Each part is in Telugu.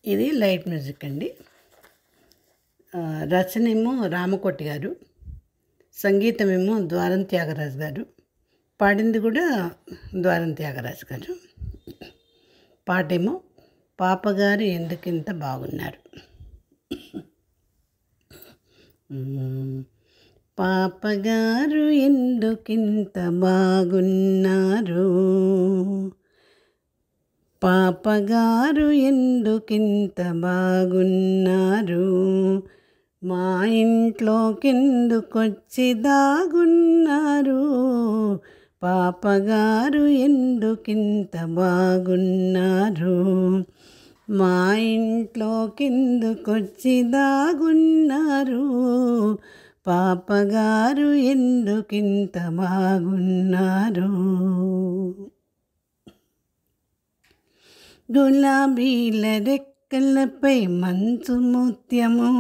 ఇది లైట్ మ్యూజిక్ అండి. రచనేమో రామకోటి గారు, సంగీతమేమో ద్వారం త్యాగరాజు గారు, పాడింది కూడా ద్వారం త్యాగరాజు గారు. పాటేమో పాపగారు ఎందుకింత బాగున్నారు. పాపగారు ఎందుకింత బాగున్నారు, పాపగారు ఎందుకింత బాగున్నారు, మా ఇంట్లోకెందుకొచ్చి దాగున్నారు, పాపగారు ఎందుకింత బాగున్నారు, మా ఇంట్లోకెందుకొచ్చి దాగున్నారు, పాపగారు ఎందుకింత బాగున్నారు. గులాబీల రెక్కలపై మంచు ముత్యము,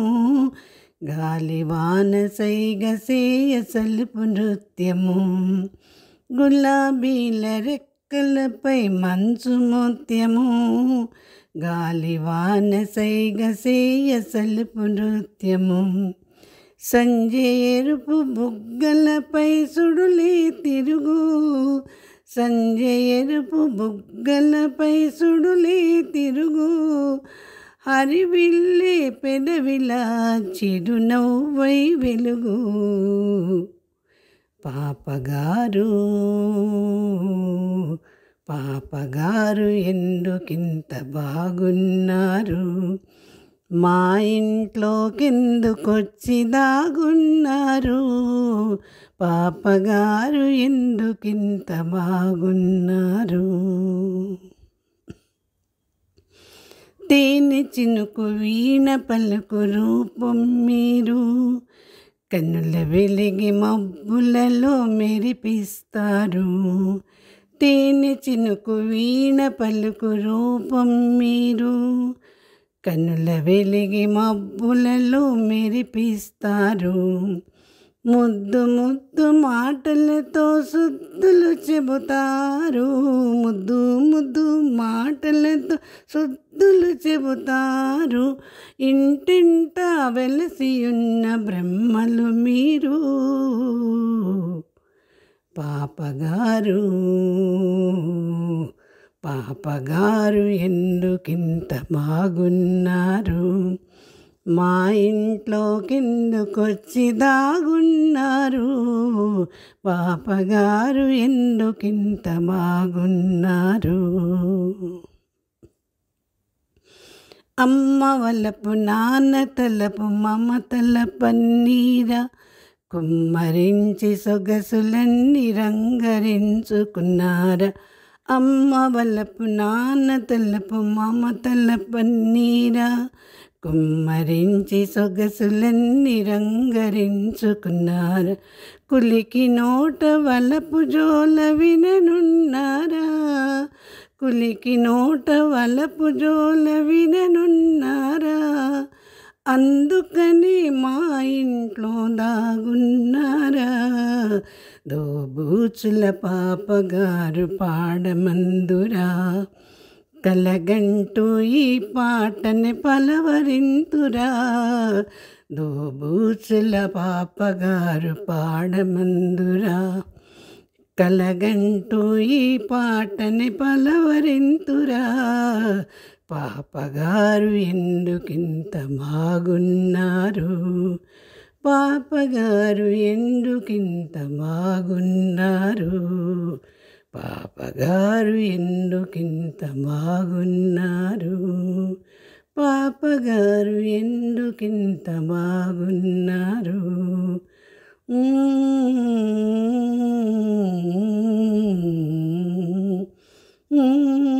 గాలివాన సైగ సేయ సలుపు నృత్యము. గులాబీల రెక్కలపై మంచు ముత్యము, గాలివాన సైగ సేయ సలుపు నృత్యము. సంజె ఎరుపు బుగ్గలపై సుడులే తిరుగు, సంజె ఎరుపు బుగ్గలపై సుడులే తిరుగు, హరివిల్లే పెదవిలా చిరునవ్వై వెలుగు, పాపగారు పాపగారు ఎందుకింత బాగున్నారు, మా ఇంట్లోకెందుకొచ్చి దాగున్నారు, పాపగారు ఎందుకింత బాగున్నారు. తేనె చినుకు వీణ పలుకు రూపం మీరు, కన్నుల వెలిగి మబ్బులలో మెరిపిస్తారు. తేనె చినుకు వీణ పలుకు రూపం మీరు, కన్నుల వెలిగి మబ్బులలో మెరిపిస్తారు. ముద్దు ముద్దు మాటలతో సుద్దులు చెబుతారు, ముద్దు ముద్దు మాటలతో సుద్దులు చెబుతారు. ఇంటింటా వెలసి ఉన్న బ్రహ్మలు మీరు, పాపగారు పాపగారు ఎందుకింత బాగున్నారు, మా ఇంట్లోకెందుకొచ్చి దాగున్నారు, పాపగారు ఎందుకింత బాగున్నారు. అమ్మ వలపు నాన్న తలపు మమతల పన్నీర, కుమ్మరించి సొగసులన్నీ రంగరించుకున్నార. అమ్మ వలపు నాన్న తలపు మమతల పన్నీర, కుమ్మరించి సొగసులన్నీ రంగరించుకున్నారా. కులికి నోట వలపు జోల విననున్నారా, కులికి నోట వలపు జోల విననున్నారా, అందుకని మా ఇంట్లో దాగున్నారా. దోబూచుల పాపగారు పాడమందురా, కలగంటూ ఈ పాటని పలవరింతురా. దోబూచుల పాపగారు పాడమందురా, కలగంటూ ఈ పాటని పలవరింతురా. పాపగారు ఎందుకింత బాగున్నారు, పాపగారు ఎందుకింత బాగున్నారు, పాపగారు ఎందుకింత బాగున్నారు, పాపగారు ఎందుకింత బాగున్నారు. Mm-hmm.